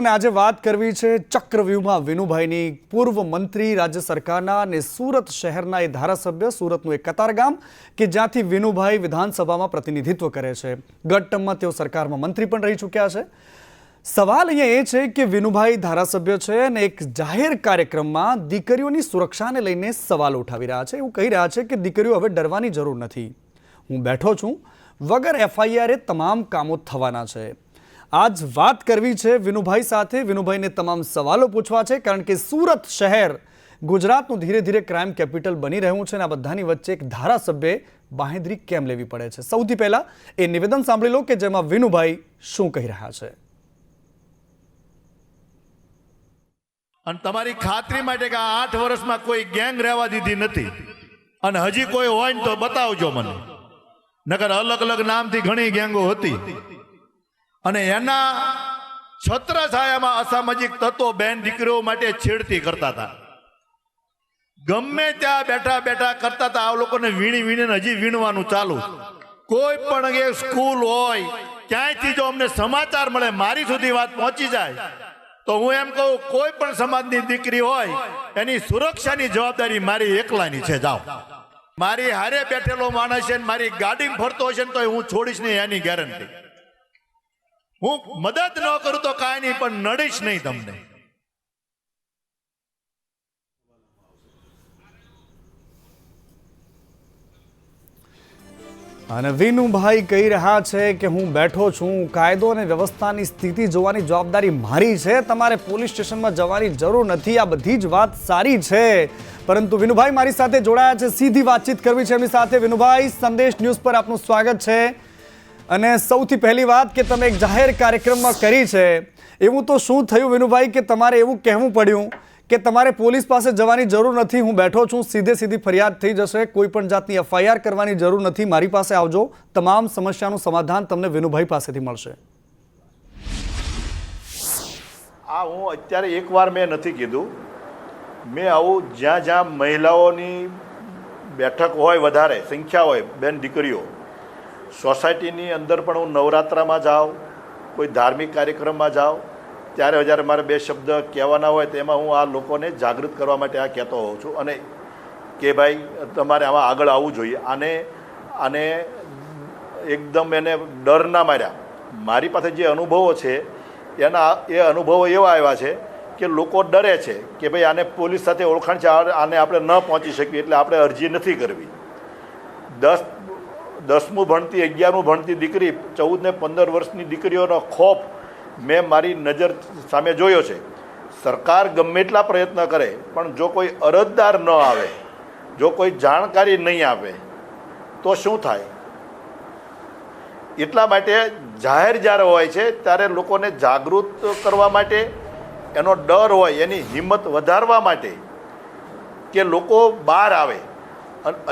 અને આજે વાત કરવી છે ચક્રવ્યૂહમાં વિનુભાઈની પૂર્વ મંત્રી રાજ્ય સરકારના અને સુરત શહેરના એ ધારાસભ્ય સુરતનું એક કતારગામ કે જ્યાંથી વિનુભાઈ વિધાનસભામાં પ્રતિનિધિત્વ કરે છે. ગત ટર્મમાં તેઓ સરકારમાં મંત્રી પણ રહી ચૂક્યા છે. સવાલ અહીંયા એ છે કે વિનુભાઈ ધારાસભ્ય છે અને એક જાહેર કાર્યક્રમમાં દીકરીઓની સુરક્ષાને લઈને સવાલ ઉઠાવી રહ્યા છે. એવું કહી રહ્યા છે કે દીકરીઓ હવે ડરવાની જરૂર નથી. હું બેઠો છું, વગર FIR તમામ કામો થવાના છે. આજ વાત કરવી છે વિનુભાઈ સાથે. વિનુભાઈને તમામ સવાલો પૂછવા છે કારણ કે સુરત શહેર ગુજરાતનું ધીરે ધીરે ક્રાઇમ કેપિટલ બની રહ્યું છે અને આ બધાની વચ્ચે એક ધારાસભ્યે બાંહેધરી કેમ લેવી પડે છે. સૌથી પહેલા એ નિવેદન સાંભળી લો કે જેમાં વિનુભાઈ શું કહી રહ્યા છે. અને તમારી ખાતરી માટે કે આ 8 વર્ષમાં કોઈ ગેંગ રહેવા દીધી નથી અને હજી કોઈ હોય ને તો બતાવજો મને. નકર અલગ અલગ નામથી ઘણી ગેંગો હતી અને એના છત્રછાયામાં અસામાજિક તત્વો બેન દીકરીઓ માટે છેડતી કરતા હતા. ગમે ત્યાં બેઠા બેઠા કરતા હતા. આ લોકોને વીણી વીણીને હજી વીણવાનું ચાલુ. કોઈ પણ એક સ્કૂલ હોય ક્યાંયથી જો અમને સમાચાર મળે, મારી સુધી વાત પહોંચી જાય તો હું એમ કહું, કોઈ પણ સમાજની દીકરી હોય એની સુરક્ષાની જવાબદારી મારી એકલાની છે. જાઓ, મારી હારે બેઠેલો માણસ છે, મારી ગાડી ફરતો હશે ને તો હું છોડીશ નહીં, એની ગેરંટી. હું મદદ ન કરું તો કાંઈ નહીં, પણ નડીશ નહીં તમને. અને વિનુભાઈ કહી રહ્યા છે કે હું બેઠો છું, કાયદો અને વ્યવસ્થાની સ્થિતિ જોવાની જવાબદારી મારી છે, તમારે પોલીસ સ્ટેશનમાં જવાની જરૂર નથી. આ બધી જ વાત સારી છે, પરંતુ વિનુભાઈ મારી સાથે જોડાયા છે, સીધી વાતચીત કરવી છે એમની સાથે. વિનુભાઈ, સંદેશ ન્યૂઝ પર આપનું સ્વાગત છે. અને સૌથી પહેલી વાત કે તમે એક જાહેર કાર્યક્રમમાં કરી છે, એવું તો શું થયું વિનુભાઈ કે તમારે એવું કહેવું પડ્યું કે તમારે પોલીસ પાસે જવાની જરૂર નથી, હું બેઠો છું, સીધી ફરિયાદ થઈ જશે, કોઈ પણ જાતની FIR કરવાની જરૂર નથી, મારી પાસે આવજો, તમામ સમસ્યાનું સમાધાન તમને વિનુભાઈ પાસેથી મળશે. આ હું અત્યારે એકવાર મેં નથી કીધું. મેં આવું જ્યાં જ્યાં મહિલાઓની બેઠક હોય, વધારે સંખ્યા હોય, બેન દીકરીઓ, સોસાયટીની અંદર પણ હું નવરાત્રામાં જાઉં, કોઈ ધાર્મિક કાર્યક્રમમાં જાઉં, ત્યારે જ્યારે મારે 2 શબ્દ કહેવાના હોય તેમાં હું આ લોકોને જાગૃત કરવા માટે આ કહેતો હોઉં છું. અને કે ભાઈ તમારે આમાં આગળ આવવું જોઈએ. આને એકદમ એને ડર ના માર્યા. મારી પાસે જે અનુભવો છે એ અનુભવો એવા આવ્યા છે કે લોકો ડરે છે કે ભાઈ આને પોલીસ સાથે ઓળખાણ છે, આને આપણે ન પહોંચી શકીએ એટલે આપણે અરજી નથી કરવી. 10મું ભણતી 11મું ભણતી દીકરી, 14 ને 15 વર્ષની દીકરીઓનો ખોફ મેં મારી નજર સામે જોયો છે. સરકાર ગમે એટલા પ્રયત્ન કરે પણ જો કોઈ અરજદાર ન આવે, જો કોઈ જાણકારી નહીં આપે તો શું થાય? એટલા માટે જાહેર જ્યારે હોય છે ત્યારે લોકોને જાગૃત કરવા માટે, એનો ડર હોય એની હિંમત વધારવા માટે કે લોકો બહાર આવે.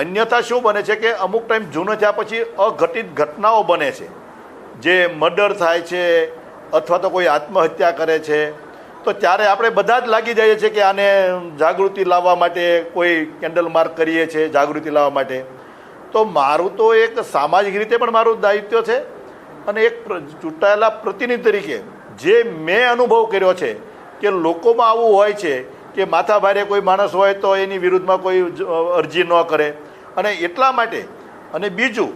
અન્યથા શું બને છે કે અમુક ટાઈમ જૂનો થયા પછી અઘટિત ઘટનાઓ બને છે, જે મર્ડર થાય છે અથવા તો કોઈ આત્મહત્યા કરે છે, તો ત્યારે આપણે બધા જ લાગી જઈએ છીએ કે આને જાગૃતિ લાવવા માટે કોઈ કેન્ડલ માર્ક કરીએ છીએ જાગૃતિ લાવવા માટે. તો મારું તો એક સામાજિક રીતે પણ મારું દાયિત્વ છે અને એક ચૂંટાયેલા પ્રતિનિધિ તરીકે જે મેં અનુભવ કર્યો છે કે લોકોમાં આવું હોય છે કે માથા ભારે કોઈ માણસ હોય તો એની વિરુદ્ધમાં કોઈ અરજી ન કરે. અને એટલા માટે, અને બીજું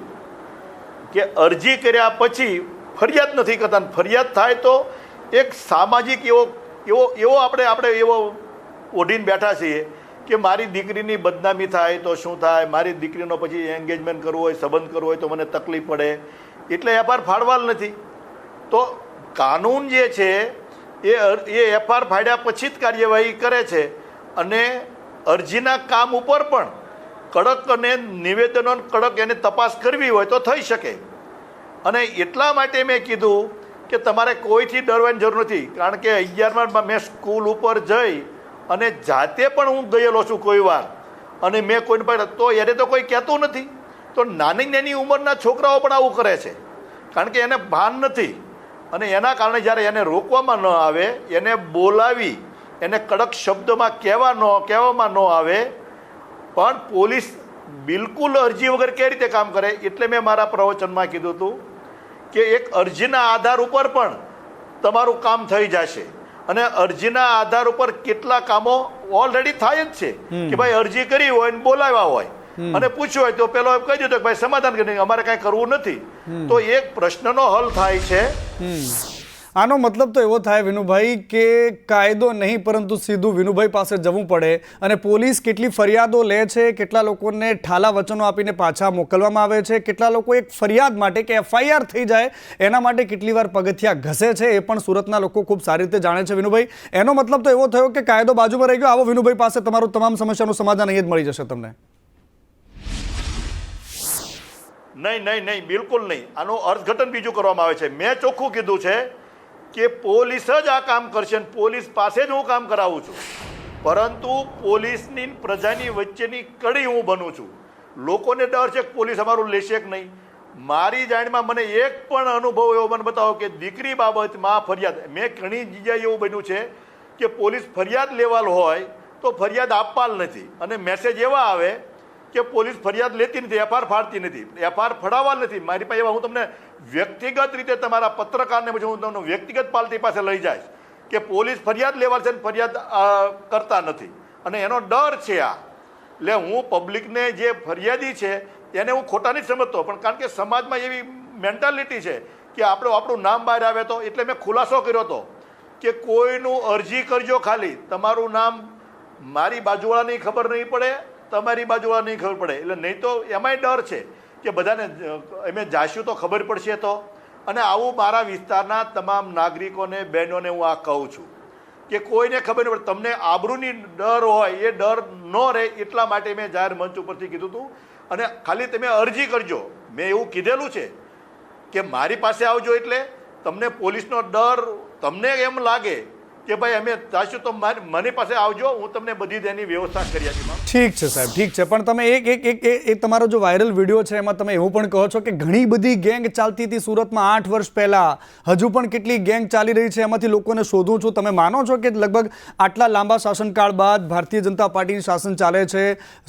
કે અરજી કર્યા પછી ફરિયાદ નથી કરતા. ફરિયાદ થાય તો એક સામાજિક એવો આપણે એવો ઓઢીને બેઠા છીએ કે મારી દીકરીની બદનામી થાય તો શું થાય, મારી દીકરીનો પછી એન્ગેજમેન્ટ કરવું હોય, સંબંધ કરવો હોય તો મને તકલીફ પડે, એટલે FIR ફાડવાલ નથી. તો કાનૂન જે છે એ FIR ફાડ્યા પછી જ કાર્યવાહી કરે છે. અને અરજીના કામ ઉપર પણ કડક અને નિવેદનો કડક એને તપાસ કરવી હોય તો થઈ શકે. અને એટલા માટે મેં કીધું કે તમારે કોઈથી ડરવાની જરૂર નથી. કારણ કે 11માં મેં સ્કૂલ ઉપર જઈ અને જાતે પણ હું ગયેલો છું કોઈ વાર, અને મેં કોઈને પણ તો એને તો કોઈ કહેતું નથી. તો નાની ઉંમરના છોકરાઓ પણ આવું કરે છે કારણ કે એને ભાન નથી. અને એના કારણે જ્યારે એને રોકવામાં ન આવે, એને બોલાવી એને કડક શબ્દોમાં કહેવામાં ન આવે, પણ પોલીસ બિલકુલ અરજી વગર કઈ રીતે કામ કરે. એટલે મેં મારા પ્રવચનમાં કીધું હતું કે એક અરજીના આધાર ઉપર પણ તમારું કામ થઈ જશે. અને અરજીના આધાર ઉપર કેટલા કામો ઓલરેડી થાય જ છે કે ભાઈ અરજી કરી હોય ને બોલાવ્યા હોય અને પૂછ્યું હોય તો પેલો કહી દીધું કે ભાઈ સમાધાન કરી અમારે કાંઈ કરવું નથી, તો એક પ્રશ્નનો હલ થાય છે. આનો મતલબ તો એવો થાય વિનુભાઈ કે કાયદો નહીં પરંતુ સીધું વિનુભાઈ પાસે જવું પડે, અને પોલીસ કેટલી ફરિયાદો લે છે, કેટલા લોકોને ઠાલા વચનો આપીને પાછા મોકલવામાં આવે છે, કેટલા લોકો એક ફરિયાદ માટે કે FIR થઈ જાય એના માટે કેટલી વાર પગથિયા ઘસે છે, એ પણ સુરતના લોકો ખૂબ સારી રીતે જાણે છે. વિનુભાઈ, એનો મતલબ તો એવો થયો કે કાયદો બાજુમાં રહી ગયો. આવો વિનુભાઈ પાસે તમારું તમામ સમસ્યાનું સમાધાન અહીં જ મળી જશે તમને. નહીં, બિલકુલ નહીં. આનું અર્થઘટન બીજું કરવામાં આવે છે. મેં ચોખ્ખું કીધું છે કે પોલીસ જ આ કામ કરશે અને પોલીસ પાસે જ હું કામ કરાવું છું, પરંતુ પોલીસની પ્રજાની વચ્ચેની કડી હું બનું છું. લોકોને ડર છે કે પોલીસ અમારું લેશે કે નહીં. મારી જાણમાં મને એક પણ અનુભવ એવો મને બતાવો કે દીકરી બાબતમાં ફરિયાદ, મેં ઘણી જગ્યાએ એવું બન્યું છે કે પોલીસ ફરિયાદ લેવાલ હોય તો ફરિયાદ આપવાલ નથી, અને મેસેજ એવા આવે કે પોલીસ ફરિયાદ લેતી નથી, FIR ફાડતી નથી, FIR ફડાવવા નથી. મારી પાસે એવા હું તમને વ્યક્તિગત રીતે તમારા પત્રકારને પછી હું તમને વ્યક્તિગત પાલટી પાસે લઈ જઈશ કે પોલીસ ફરિયાદ લેવા છે ને ફરિયાદ કરતા નથી, અને એનો ડર છે આ. એટલે હું પબ્લિકને જે ફરિયાદી છે એને હું ખોટા નથી સમજતો, પણ કારણ કે સમાજમાં એવી મેન્ટાલિટી છે કે આપણું નામ બહાર આવે તો, એટલે મેં ખુલાસો કર્યો હતો કે કોઈનું અરજી કરજો, ખાલી તમારું નામ મારી બાજુવાળાની ખબર નહીં પડે, તમારી બાજુવાળા નહીં ખબર પડે. એટલે નહીં તો એમાંય ડર છે કે બધાને અમે જાશું તો ખબર પડશે તો. અને આવું મારા વિસ્તારના તમામ નાગરિકોને, બહેનોને હું આ કહું છું કે કોઈને ખબર નહીં પડે. તમને આબરૂની ડર હોય એ ડર ન રહે એટલા માટે મેં જાહેર મંચ ઉપરથી કીધું હતું. અને ખાલી તમે અરજી કરજો. મેં એવું કીધેલું છે કે મારી પાસે આવજો, એટલે તમને પોલીસનો ડર તમને એમ લાગે કે ભાઈ અમે જાશું તો મારી પાસે આવજો, હું તમને બધી તેની વ્યવસ્થા કરી આપીશ. ઠીક છે સાહેબ, ઠીક છે. પણ તમે એક તમારો જો વાયરલ વિડીયો છે એમાં તમે એવું પણ કહો છો કે ઘણી બધી ગેંગ ચાલતી હતી સુરતમાં 8 વર્ષ પહેલા, હજુ પણ કેટલી ગેંગ ચાલી રહી છે, એમાંથી લોકોને શોધું છું. તમે માનો છો કે લગભગ આટલા લાંબા શાસનકાળ બાદ ભારતીય જનતા પાર્ટીનું શાસન ચાલે છે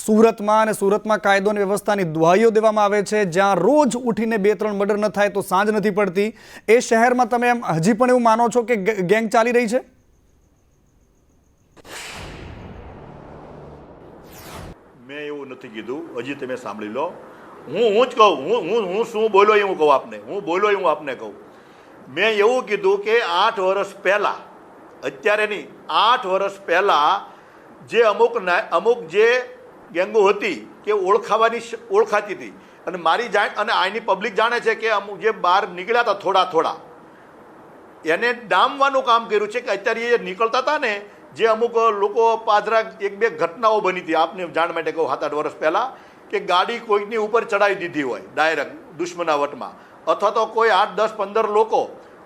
સુરતમાં, અને સુરતમાં કાયદો અને વ્યવસ્થાની દુહાઈઓ દેવામાં આવે છે, જ્યાં રોજ ઉઠીને 2-3 મર્ડર ન થાય તો સાંજ નથી પડતી, એ શહેરમાં તમે એમ હજી પણ એવું માનો છો કે ગેંગ ચાલી રહી છે? મેં એવું નથી કીધું, હજી તમે સાંભળી લો. હું જ કહું, હું શું બોલ્યો એ હું કહું આપને, હું બોલ્યો એ હું આપને કહું. મેં એવું કીધું કે 8 વર્ષ પહેલાં, અત્યારે નહીં, 8 વર્ષ પહેલાં જે અમુક જે ગેંગો હતી કે ઓળખાતી હતી, અને મારી અને આની પબ્લિક જાણે છે કે અમુક જે બહાર નીકળ્યા હતા થોડા એને ડામવાનું કામ કર્યું છે. કે અત્યારે એ નીકળતા હતા ને, જે અમુક લોકો પાદરા 1-2 ઘટનાઓ બની હતી, આપને જાણ માટે કહું, 7-8 વર્ષ પહેલાં, કે ગાડી કોઈકની ઉપર ચડાવી દીધી હોય ડાયરેક્ટ દુશ્મનાવટમાં, અથવા તો કોઈ 8-10-15 લોકો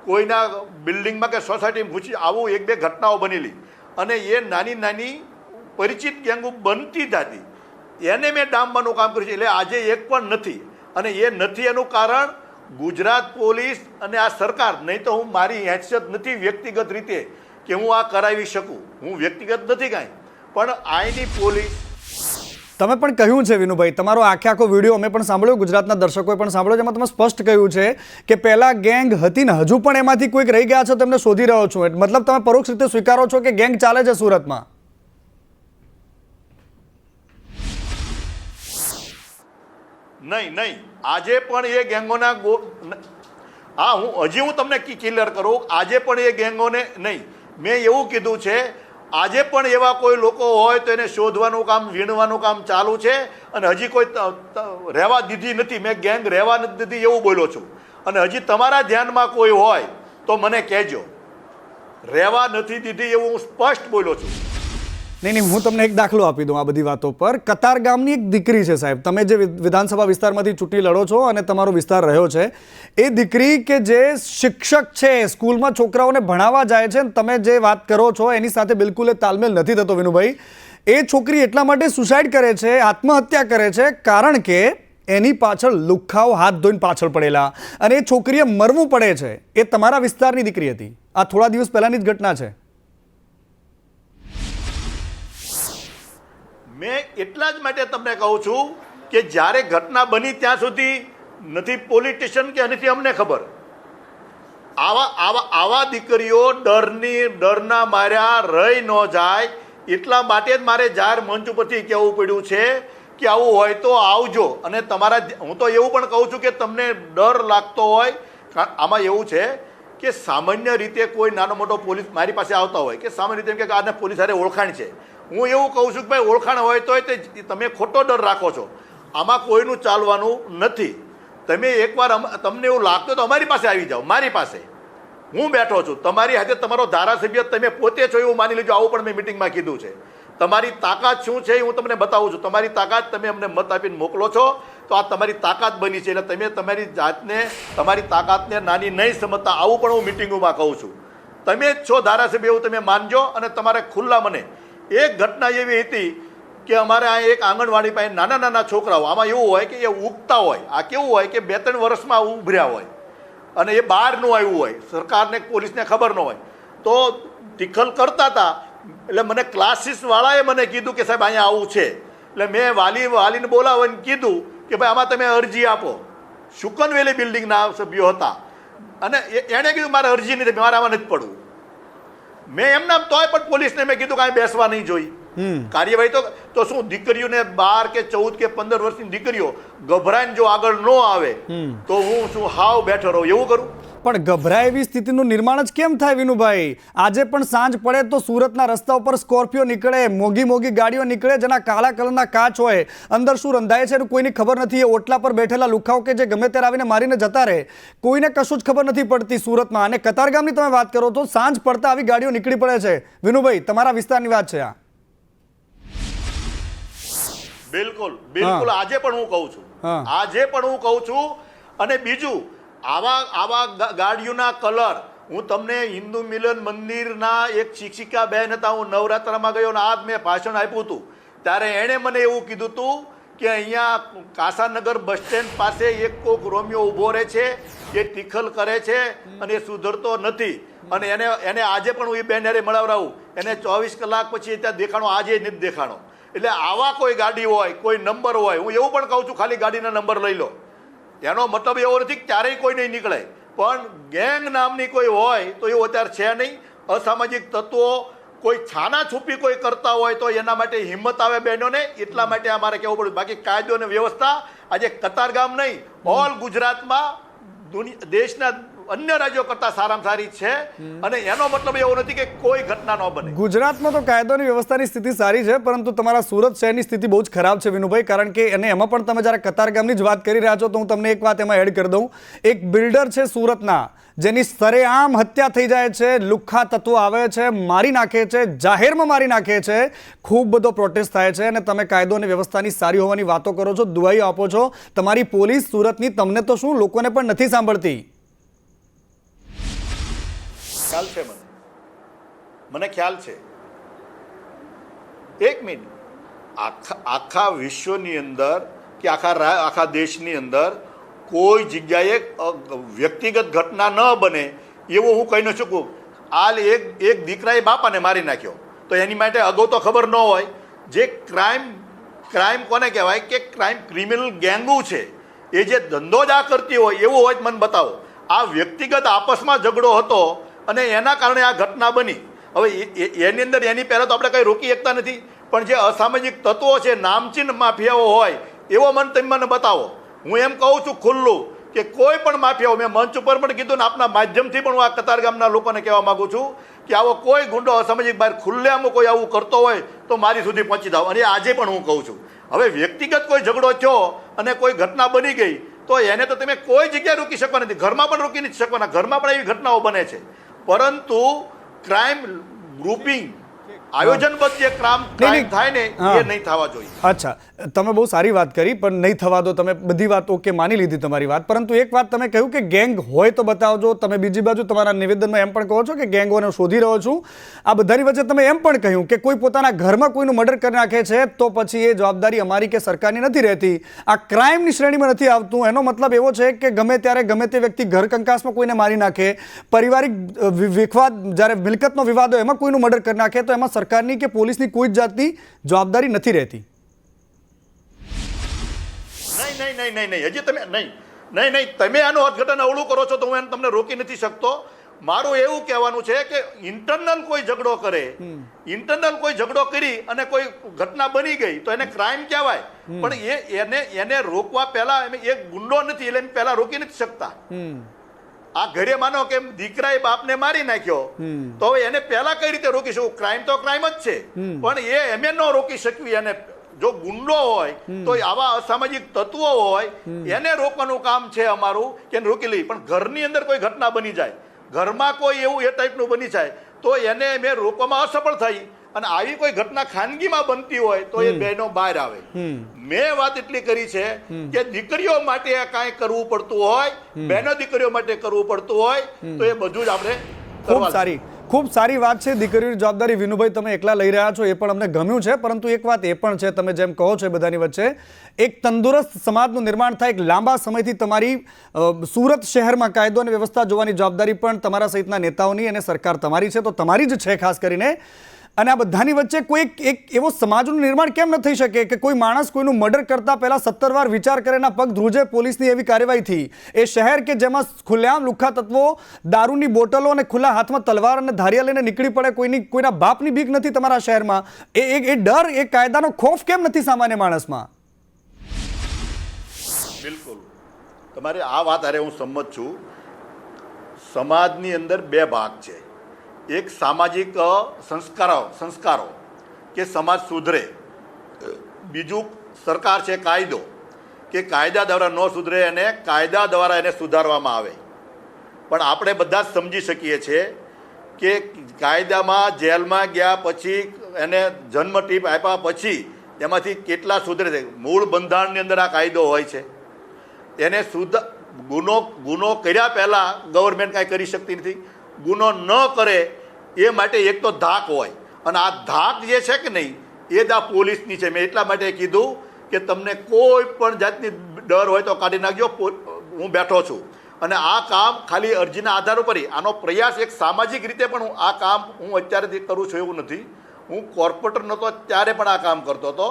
કોઈના બિલ્ડિંગમાં કે સોસાયટીમાં ઘૂસી, આવું 1-2 ઘટનાઓ બનેલી. અને એ નાની પરિચિત ગેંગો બનતી જતી, એને મેં ડામવાનું કામ કર્યું છે. એટલે આજે એક પણ નથી, અને એ નથી એનું કારણ ગુજરાત પોલીસ અને આ સરકાર. નહીં તો હું, મારી હેસિયત નથી વ્યક્તિગત રીતે કે હું આ કરાવી શકું, હું વ્યક્તિગત નથી કાંઈ, પણ આઈની પોલીસ. તમે પણ કહ્યું છે વિનુભાઈ, તમારો આખો વિડીયો અમે પણ સાંભળ્યો, ગુજરાતના દર્શકોએ પણ સાંભળ્યો, જેમાં તમે સ્પષ્ટ કહ્યું છે કે પહેલા ગેંગ હતી ને હજુ પણ એમાંથી કોઈક રહી ગયા છે, તેમને શોધી રહ્યો છો. મતલબ તમે પરોક્ષ રીતે સ્વીકારો છો કે ગેંગ ચાલે છે સુરતમાં? નહીં, આજે પણ એ ગેંગોના હું તમને ક્લિયર કરું, આજે પણ એ ગેંગોને નહીં, મેં એવું કીધું છે આજે પણ એવા કોઈ લોકો હોય તો એને શોધવાનું કામ, વીણવાનું કામ ચાલુ છે, અને હજી કોઈ રહેવા દીધી નથી. મેં ગેંગ રહેવા નથી દીધી એવું બોલ્યો છું, અને હજી તમારા ધ્યાનમાં કોઈ હોય તો મને કહેજો. રહેવા નથી દીધી એવું હું સ્પષ્ટ બોલ્યો છું. નહીં, હું તમને એક દાખલો આપી દઉં આ બધી વાતો પર. કતાર ગામની એક દીકરી છે સાહેબ, તમે જે વિધાનસભા વિસ્તારમાંથી ચૂંટણી લડો છો અને તમારો વિસ્તાર રહ્યો છે, એ દીકરી કે જે શિક્ષક છે, સ્કૂલમાં છોકરાઓને ભણાવવા જાય છે, તમે જે વાત કરો છો એની સાથે બિલકુલ એ તાલમેલ નથી થતો વિનુભાઈ. એ છોકરી એટલા માટે સુસાઇડ કરે છે, આત્મહત્યા કરે છે, કારણ કે એની પાછળ લુખ્ખાઓ હાથ ધોઈને પાછળ પડેલા, અને એ છોકરીએ મરવું પડે છે. એ તમારા વિસ્તારની દીકરી હતી, આ થોડા દિવસ પહેલાની જ ઘટના છે. મેં એટલા જ માટે તમને કહું છું કે જ્યારે ઘટના બની ત્યાં સુધી નથી પોલીસ સ્ટેશન કે નથી અમને ખબર, આવા દીકરીઓ ડરના માર્યા રહી ન જાય એટલા માટે જ મારે જાહેર મંચ ઉપરથી કહેવું પડ્યું છે કે આવું હોય તો આવજો. અને હું તો એવું પણ કહું છું કે તમને ડર લાગતો હોય, આમાં એવું છે કે સામાન્ય રીતે કોઈ નાનો મોટો પોલીસ મારી પાસે આવતા હોય કે સામાન્ય રીતે એમ કે આને પોલીસ હારે ઓળખાણ છે, હું એવું કહું છું કે ભાઈ ઓળખાણ હોય તો તમે ખોટો ડર રાખો છો. આમાં કોઈનું ચાલવાનું નથી. તમે એકવાર તમને એવું લાગતું તો અમારી પાસે આવી જાઓ, મારી પાસે હું બેઠો છું, તમારી હાથે તમારો ધારાસભ્ય તમે પોતે છો એવું માની લેજો. આવું પણ મેં મિટિંગમાં કીધું છે. તમારી તાકાત શું છે હું તમને બતાવું છું. તમારી તાકાત તમે અમને મત આપીને મોકલો છો તો આ તમારી તાકાત બની છે. એટલે તમે તમારી જાતને તમારી તાકાતને નાની નહીં સમજતા, આવું પણ હું મિટિંગોમાં કહું છું. તમે જ છો ધારાસભ્ય એવું તમે માનજો. અને તમારે ખુલ્લા મને એક ઘટના એવી હતી કે અમારે આ એક આંગણવાડી પાસે નાના છોકરાઓ, આમાં એવું હોય કે એ ઉગતા હોય, આ કેવું હોય કે 2-3 વર્ષમાં ઉભર્યા હોય અને એ બહારનું આવ્યું હોય, સરકારને પોલીસને ખબર ન હોય, તો ટિખલ કરતા હતા. એટલે મને ક્લાસીસવાળાએ મને કીધું કે સાહેબ અહીંયા આવું છે. એટલે મેં વાલીને બોલાવીને કીધું કે ભાઈ આમાં તમે અરજી આપો. શુકનવેલી બિલ્ડિંગના સભ્યો હતા અને એણે કીધું મારે અરજી નથી, મારે આમાં નથી પડવું. મેં એમના તોય પણ પોલીસને મેં કીધું કાંઈ બેસવા નહીં જોઈ. કાર્યવાહી તો શું, દીકરીઓને 12 કે 14 કે 15 વર્ષની દીકરીઓ ગભરાઈને જો આગળ ન આવે તો હું શું હાવ બેઠો રહું એવું કરું? પણ ગભરાય એવી સ્થિતિનું નિર્માણ જ કેમ થાય વિનુભાઈ? આજે પણ સાંજ પડે તો સુરતના રસ્તા ઉપર સ્કોર્પિયો નીકળે, મોંઘી ગાડીઓ નીકળે જેના કાળા કલરના કાચ હોય, અંદર શું રંધાય છે એનું કોઈને ખબર નથી. એ ઓટલા પર બેઠેલા લુખાઓ કે જે ગમે ત્યારે આવીને મારીને જતા રહે, કોઈને કશું જ ખબર નથી પડતી સુરતમાં. અને કતારગામની તમે વાત કરો તો સાંજ પડતા આવી ગાડીઓ નીકળી પડે છે. વિનુભાઈ, તમારા વિસ્તારની વાત છે આ? બિલકુલ આજે પણ હું કહું છું. અને બીજું આવા ગાડીઓના કલર, હું તમને હિન્દુ મિલન મંદિરના એક શિક્ષિકા બહેન હતા, હું નવરાત્રામાં ગયો અને આજ મેં ભાષણ આપ્યું હતું ત્યારે એણે મને એવું કીધું હતું કે અહીંયા કાસાનગર બસ સ્ટેન્ડ પાસે એક કોક રોમિયો ઊભો રહે છે, એ ટિખલ કરે છે અને એ સુધરતો નથી. અને એને આજે પણ હું એ બેન હારે મળાવરાવું, એને 24 કલાક પછી ત્યાં દેખાણો, આજે નથી દેખાણો. એટલે આવા કોઈ ગાડી હોય, કોઈ નંબર હોય, હું એવું પણ કહું છું ખાલી ગાડીના નંબર લઈ લો. એનો મતલબ એવો નથી કે ક્યારેય કોઈ નહીં નીકળે, પણ ગેંગ નામની કોઈ હોય તો એવું અત્યારે છે નહીં. અસામાજિક તત્વો કોઈ છાના છૂપી કોઈ કરતા હોય તો એના માટે હિંમત આવે બહેનોને, એટલા માટે અમારે કહેવું પડ્યું. બાકી કાયદો અને વ્યવસ્થા આજે કતારગામ નહીં, ઓલ ગુજરાતમાં દેશના અન્ય રાજ્યો કરતા સારામાં સારી છે. અને એનો મતલબ એવો નથી કે કોઈ ઘટના ન બને. ગુજરાતમાં તો કાયદોની વ્યવસ્થાની સ્થિતિ સારી છે, પરંતુ તમારા સુરત શહેરની સ્થિતિ બહુ જ ખરાબ છે વિનુભાઈ. કારણ કે એમાં પણ તમે જ્યારે કતારગામની જ વાત કરી રહ્યા છો તો હું તમને એક વાત એમાં એડ કરી દઉં. એક બિલ્ડર છે સુરતના જેની સરેઆમ હત્યા થઈ જાય છે, લુખ્ખા તત્વો આવે છે, મારી નાખે છે, જાહેરમાં મારી નાખે છે, ખૂબ બધો પ્રોટેસ્ટ થાય છે. અને તમે કાયદો અને વ્યવસ્થાની સારી હોવાની વાતો કરો છો, દુહાઈઓ આપો છો. તમારી પોલીસ સુરતની તમને તો શું લોકોને પણ નથી સાંભળતી. ખ્યાલ છે મને ખ્યાલ છે. એક મિનિટ, આખા વિશ્વની અંદર કે આખા દેશની અંદર કોઈ જગ્યાએ વ્યક્તિગત ઘટના ન બને એવું હું કહી ન શકું. હાલ એક દીકરાએ બાપાને મારી નાખ્યો તો એની માટે અગાઉ તો ખબર ન હોય. જે ક્રાઇમ કોને કહેવાય કે ક્રિમિનલ ગેંગો છે, એ જે ધંધો જ આ કરતી હોય એવું હોય મને બતાવો. આ વ્યક્તિગત આપસમાં ઝઘડો હતો અને એના કારણે આ ઘટના બની. હવે એની અંદર એની પહેલાં તો આપણે કંઈ રોકી શકતા નથી, પણ જે અસામાજિક તત્વો છે, નામચીન માફિયાઓ હોય એવો તમે મને બતાવો. હું એમ કહું છું ખુલ્લું કે કોઈ પણ માફિયાઓ, મેં મંચ ઉપર પણ કીધું ને આપના માધ્યમથી પણ હું આ કતારગામના લોકોને કહેવા માગું છું કે આવો કોઈ ગુંડો અસામાજિક બહાર ખુલ્લેઆમ કોઈ આવું કરતો હોય તો મારી સુધી પહોંચી જાઓ. અને આજે પણ હું કહું છું, હવે વ્યક્તિગત કોઈ ઝઘડો થયો અને કોઈ ઘટના બની ગઈ તો એને તો તમે કોઈ જગ્યાએ રોકી શકવા નથી, ઘરમાં પણ રોકી નથી શકવાના. ઘરમાં પણ એવી ઘટનાઓ બને છે, પરંતુ ક્રાઇમ ગ્રુપિંગ આયોજનબદ્ધ જે ક્રાઇમ થાય ને એ નહીં થવા જોઈએ. અચ્છા, તમે બહુ સારી વાત કરી, પણ નહીં થવા દો. તમે બધી વાત ઓકે માની લીધી તમારી વાત, પરંતુ એક વાત તમે કહ્યું કે ગેંગ હોય તો બતાવજો. તમે બીજી બાજુ તમારા નિવેદનમાં એમ પણ કહો છો કે ગેંગોને શોધી રહ્યો છું. આ બધાની વચ્ચે તમે એમ પણ કહ્યું કે કોઈ પોતાના ઘરમાં કોઈનું મર્ડર કરી નાખે છે તો પછી એ જવાબદારી અમારી કે સરકારની નથી રહેતી, આ ક્રાઇમની શ્રેણીમાં નથી આવતું. એનો મતલબ એવો છે કે ગમે ત્યારે ગમે તે વ્યક્તિ ઘર કંકાસમાં કોઈને મારી નાખે, પારિવારિક વિવાદ, જ્યારે મિલકતનો વિવાદ હોય એમાં કોઈનું મર્ડર કરી નાખે તો એમાં સરકારની કે પોલીસની કોઈ જ જાતની જવાબદારી નથી રહેતી. નહીં હજી તમે નહીં, નહીં, તમે આનું અર્થઘટન અવળું કરો છો તો હું તમને રોકી નથી શકતો. મારું એવું કહેવાનું છે કે ઇન્ટરનલ કોઈ ઝઘડો કરી અને કોઈ ઘટના બની ગઈ તો એને ક્રાઇમ કહેવાય, પણ એને રોકવા પહેલા એક ગુંડો નથી એટલે પહેલા રોકી નથી શકતા. આ ઘરે માનો કે દીકરાએ બાપને મારી નાખ્યો તો હવે એને પહેલા કઈ રીતે રોકી શકું? ક્રાઇમ તો ક્રાઇમ જ છે, પણ એમે ન રોકી શકવી. એને જો ગુંડો હોય તો આવા અસામાજિક તત્વો હોય એને રોકવાનું કામ છે અમારું કે રોકી લઈ. પણ ઘરની અંદર કોઈ ઘટના બની જાય, ઘરમાં કોઈ એવું એ ટાઈપનું બની જાય તો એને મેં રોકવામાં અસફળ થઈ અને આવી કોઈ ઘટના ખાનગીમાં બનતી હોય તો એ બહેનો બહાર આવે. મેં વાત એટલી કરી છે કે દીકરીઓ માટે કાંઈ કરવું પડતું હોય, બહેનો દીકરીઓ માટે કરવું પડતું હોય તો એ બધું જ આપણે ખૂબ સારી વાત છે. દીકરીઓની જવાબદારી વિનુભાઈ તમે એકલા લઈ રહ્યા છો એ પણ અમને ગમ્યું છે, પરંતુ એક વાત એ પણ છે, તમે જેમ કહો છો એ બધાની વચ્ચે એક તંદુરસ્ત સમાજનું નિર્માણ થાય, એક લાંબા સમયથી તમારી સુરત શહેરમાં કાયદો અને વ્યવસ્થા જોવાની જવાબદારી પણ તમારા સહિતના નેતાઓની અને સરકાર તમારી છે, તો તમારી જ છે ખાસ કરીને. અને આ બધાની વચ્ચે કોઈ એક એવો સમાજનું નિર્માણ કેમ ન થઈ શકે કે કોઈ માણસ કોઈનું મર્ડર કરતા પહેલા 17 વાર વિચાર કરે, એના પગ ધ્રુજે પોલીસની એવી કાર્યવાહીથી એ શહેર કે જેમાં ખુલ્લેઆમ લુખ્ખા તત્વો દારૂની બોટલો અને ખુલ્લા હાથમાં તલવાર અને ધારિયા લઈને નીકળી પડે, કોઈના બાપની બીક નથી તમારા શહેરમાં, એ ડર, એ કાયદાનો ખોફ કેમ નથી સામાન્ય માણસમાં? બિલકુલ તમારે આ વાત હારે હું સંમત છું. સમાજની અંદર બે ભાગ છે. એક સામાજિક સંસ્કારો કે સમાજ સુધરે, બીજું સરકાર છે કાયદો કે કાયદા દ્વારા ન સુધરે અને કાયદા દ્વારા એને સુધારવામાં આવે. પણ આપણે બધા જ સમજી શકીએ છીએ કે કાયદામાં જેલમાં ગયા પછી એને જન્મ ટીપ આપ્યા પછી એમાંથી કેટલા સુધરે છે. મૂળ બંધારણની અંદર આ કાયદો હોય છે. એને ગુનો કર્યા પહેલાં ગવર્મેન્ટ કાંઈ કરી શકતી નથી. ગુનો ન કરે એ માટે એક તો ધાક હોય, અને આ ધાક જે છે કે નહીં એ જ આ પોલીસની છે. મેં એટલા માટે કીધું કે તમને કોઈ પણ જાતની ડર હોય તો કાઢી નાખજો, હું બેઠો છું. અને આ કામ ખાલી અરજીના આધાર ઉપર, આનો પ્રયાસ એક સામાજિક રીતે પણ આ કામ હું અત્યારે કરું છું એવું નથી. હું કોર્પોરેટર નહોતો ત્યારે પણ આ કામ કરતો હતો,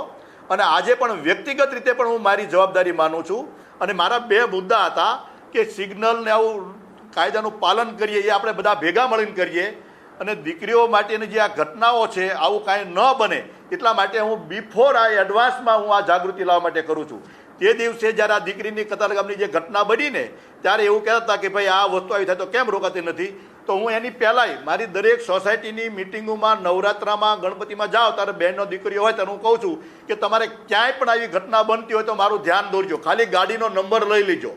અને આજે પણ વ્યક્તિગત રીતે પણ હું મારી જવાબદારી માનું છું. અને મારા બે મુદ્દા હતા કે સિગ્નલ ને આવું કાયદાનું પાલન કરીએ, એ આપણે બધા ભેગા મળીને કરીએ, અને દીકરીઓ માટેની જે આ ઘટનાઓ છે આવું કાંઈ ન બને એટલા માટે હું બિફોર આ એડવાન્સમાં હું આ જાગૃતિ લાવવા માટે કરું છું. તે દિવસે જ્યારે આ દીકરીની કતારગામની જે ઘટના બની ને ત્યારે એવું કહેતા હતા કે ભાઈ આ વસ્તુ આવી થાય તો કેમ રોકાતી નથી, તો હું એની પહેલાંય મારી દરેક સોસાયટીની મિટિંગોમાં, નવરાત્રામાં, ગણપતિમાં જાઓ ત્યારે બહેનો દીકરીઓ હોય ત્યારે હું કહું છું કે તમારે ક્યાંય પણ આવી ઘટના બનતી હોય તો મારું ધ્યાન દોરજો, ખાલી ગાડીનો નંબર લઈ લેજો,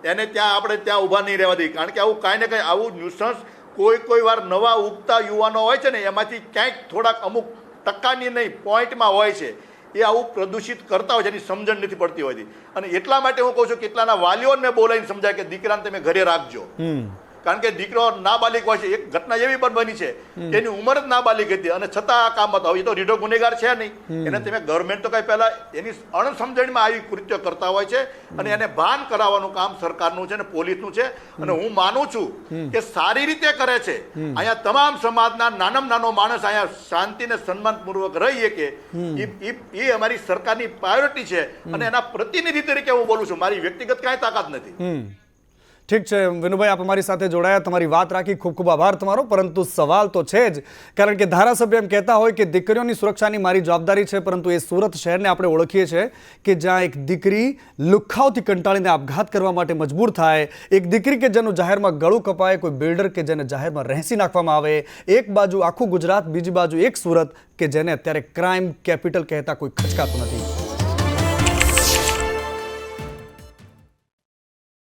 એને ત્યાં આપણે ત્યાં ઊભા નહીં રહેવા દઈએ. કારણ કે આવું કાંઈ ને કાંઈ આવું ન્યુસન્સ કોઈ વાર નવા ઉગતા યુવાનો હોય છે ને એમાંથી ક્યાંક થોડાક અમુક ટકાની નહીં પોઈન્ટમાં હોય છે, એ આવું પ્રદૂષિત કરતા હોય જેની સમજણ નથી પડતી હોતી. અને એટલા માટે હું કહું છું કેટલાના વાલીઓને બોલાવીને સમજાય કે દીકરાને તમે ઘરે રાખજો, કારણ કે દીકરો નાબાલિગ હોય છે. એક ઘટના એવી પણ બની છે કે એની ઉંમર જ નાબાલિગ હતી અને છતાં આ કામ હતો. એ તો રીઢો ગુનેગાર છે નહીં, એને તમે ગવર્મેન્ટ તો કઈ પહેલા એની અણસમજણમાં આવી કૃત્ય કરતા હોય છે, અને એને ભાન કરાવવાનું કામ સરકારનું છે ને પોલીસનું છે. અને હું માનું છું કે સારી રીતે કરે છે. અહીંયા તમામ સમાજના નાનામાં નાનો માણસ અહીંયા શાંતિ ને સન્માનપૂર્વક રહી શકે એ અમારી સરકારની પ્રાયોરિટી છે, અને એના પ્રતિનિધિ તરીકે હું બોલું છું. મારી વ્યક્તિગત કાંઈ તાકાત નથી. ઠીક છે વિનુભાઈ, આપ અમારી સાથે જોડાયા, તમારી વાત રાખી, ખૂબ ખૂબ આભાર તમારો. પરંતુ સવાલ તો છે જ, કારણ કે ધારાસભ્ય એમ કહેતા હોય કે દીકરીઓની સુરક્ષાની મારી જવાબદારી છે, પરંતુ એ સુરત શહેરને આપણે ઓળખીએ છીએ કે જ્યાં એક દીકરી લુખ્ખાઓથી કંટાળીને આપઘાત કરવા માટે મજબૂર થાય, એક દીકરી કે જેનું જાહેરમાં ગળું કપાય, કોઈ બિલ્ડર કે જેને જાહેરમાં રહેસી નાખવામાં આવે, એક બાજુ આખું ગુજરાત, બીજી બાજુ એક સુરત કે જેને અત્યારે ક્રાઇમ કેપિટલ કહેતા કોઈ ખચકાતું નથી.